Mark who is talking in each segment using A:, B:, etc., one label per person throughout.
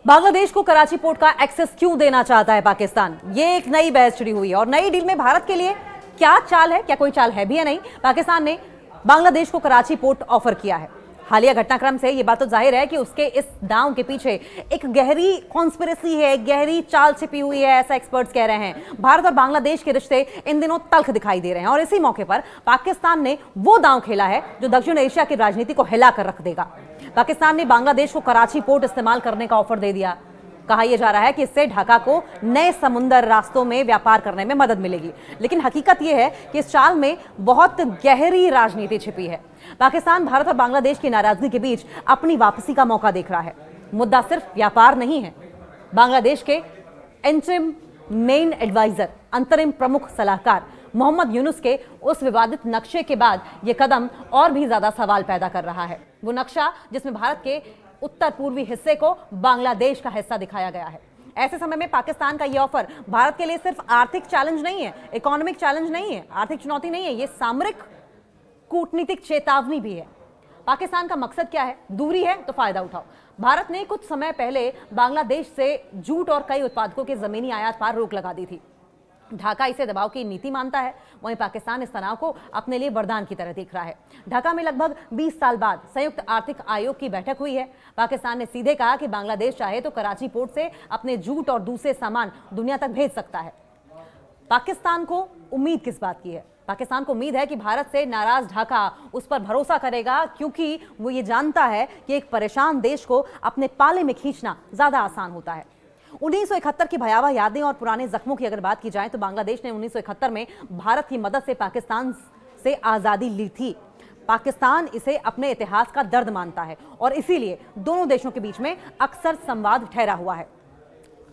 A: बांग्लादेश को कराची पोर्ट का एक्सेस क्यों देना चाहता है पाकिस्तान? ये एक नई बहस छिड़ी हुई है और नई डील में भारत के लिए क्या चाल है, क्या कोई चाल है भी या नहीं? पाकिस्तान ने बांग्लादेश को कराची पोर्ट ऑफर किया है। हालिया घटनाक्रम से ये बात तो जाहिर है कि उसके इस दांव के पीछे एक गहरी कॉन्स्पिरेसी है, एक गहरी चाल छिपी हुई है, ऐसा एक्सपर्ट्स कह रहे हैं। भारत और बांग्लादेश के रिश्ते इन दिनों तल्ख दिखाई दे रहे हैं और इसी मौके पर पाकिस्तान ने वो दांव खेला है जो दक्षिण एशिया की राजनीति को हिला कर रख देगा। पाकिस्तान ने बांग्लादेश को कराची पोर्ट इस्तेमाल करने का ऑफर दे दिया। कहा यह जा रहा है कि इससे ढाका को नए समुद्र रास्तों में व्यापार करने में मदद मिलेगी, लेकिन हकीकत यह है कि इस चाल में बहुत गहरी राजनीति छिपी है। पाकिस्तान भारत और बांग्लादेश की नाराजगी के बीच अपनी वापसी का मौका देख रहा है। मुद्दा सिर्फ व्यापार नहीं है। बांग्लादेश के इंटरिम मेन एडवाइजर, अंतरिम प्रमुख सलाहकार मोहम्मद यूनुस के उस विवादित नक्शे के बाद यह कदम और भी ज्यादा सवाल पैदा कर रहा है। वो नक्शा जिसमें भारत के उत्तर पूर्वी हिस्से को बांग्लादेश का हिस्सा दिखाया गया है। ऐसे समय में पाकिस्तान का यह ऑफर भारत के लिए सिर्फ आर्थिक चैलेंज नहीं है, इकोनॉमिक चैलेंज नहीं है, आर्थिक चुनौती नहीं है, यह सामरिक कूटनीतिक चेतावनी भी है। पाकिस्तान का मकसद क्या है? दूरी है तो फायदा उठाओ। भारत ने कुछ समय पहले बांग्लादेश से जूट और कई उत्पादकों के जमीनी आयात पर रोक लगा दी थी। ढाका इसे दबाव की नीति मानता है, वहीं पाकिस्तान इस तनाव को अपने लिए वरदान की तरह देख रहा है। ढाका में लगभग 20 साल बाद संयुक्त आर्थिक आयोग की बैठक हुई है। पाकिस्तान ने सीधे कहा कि बांग्लादेश चाहे तो कराची पोर्ट से अपने जूट और दूसरे सामान दुनिया तक भेज सकता है। पाकिस्तान को उम्मीद किस बात की है? पाकिस्तान को उम्मीद है कि भारत से नाराज ढाका उस पर भरोसा करेगा, क्योंकि वो ये जानता है कि एक परेशान देश को अपने पाले में खींचना ज्यादा आसान होता है। 1971 की भयावह यादें और पुराने जख्मों की अगर बात की जाए तो बांग्लादेश ने 1971 में भारत की मदद से पाकिस्तान से आजादी ली थी। पाकिस्तान इसे अपने इतिहास का दर्द मानता है और इसीलिए दोनों देशों के बीच में अक्सर संवाद ठहरा हुआ है।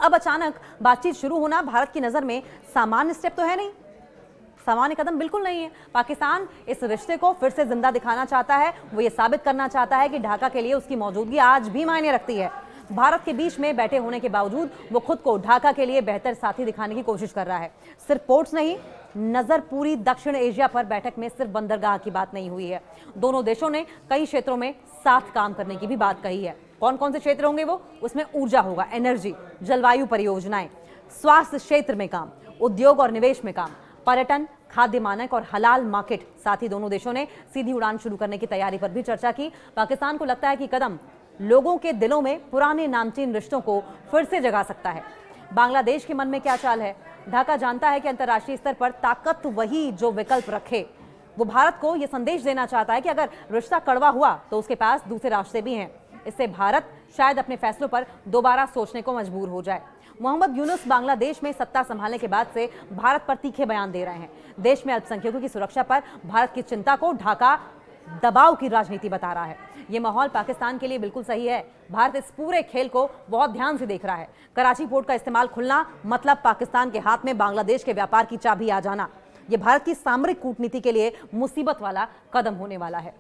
A: अब अचानक बातचीत शुरू होना भारत की नजर में सामान्य स्टेप तो है नहीं, सामान्य कदम बिल्कुल नहीं है। पाकिस्तान इस रिश्ते को फिर से जिंदा दिखाना चाहता है। वो ये साबित करना चाहता है कि ढाका के लिए उसकी मौजूदगी आज भी मायने रखती है। भारत के बीच में बैठे होने के बावजूद वो खुद को ढाका के लिए बेहतर साथी दिखाने की कोशिश कर रहा है। सिर्फ पोर्ट्स नहीं, नजर पूरी दक्षिण एशिया पर बैठक में सिर्फ बंदरगाह की बात नहीं हुई है। दोनों देशों ने कई क्षेत्रों में साथ काम करने की भी बात कही है। कौन कौन से क्षेत्र होंगे वो? उसमें ऊर्जा होगा, एनर्जी, जलवायु परियोजनाएं, स्वास्थ्य क्षेत्र में काम, उद्योग और निवेश में काम, पर्यटन, खाद्य मानक और हलाल मार्केट। साथ ही दोनों देशों ने सीधी उड़ान शुरू करने की तैयारी पर भी चर्चा की। पाकिस्तान को लगता है कि कदम लोगों के दिलों में पुराने नामचीन रिश्तों को फिर से जगा सकता है। बांग्लादेश के मन में क्या चाल है? ढाका जानता है कि अंतर्राष्ट्रीय स्तर पर ताकत वही जो विकल्प रखे। वो भारत को यह संदेश देना चाहता है कि अगर रिश्ता कड़वा हुआ तो उसके पास दूसरे रास्ते भी हैं। इससे भारत शायद अपने फैसलों पर दोबारा सोचने को मजबूर हो जाए। मोहम्मद यूनुस बांग्लादेश में सत्ता संभालने के बाद से भारत पर तीखे बयान दे रहे हैं। देश में अल्पसंख्यकों की सुरक्षा पर भारत की चिंता को ढाका दबाव की राजनीति बता रहा है। यह माहौल पाकिस्तान के लिए बिल्कुल सही है। भारत इस पूरे खेल को बहुत ध्यान से देख रहा है। कराची पोर्ट का इस्तेमाल खुलना मतलब पाकिस्तान के हाथ में बांग्लादेश के व्यापार की चाबी आ जाना। यह भारत की सामरिक कूटनीति के लिए मुसीबत वाला कदम होने वाला है।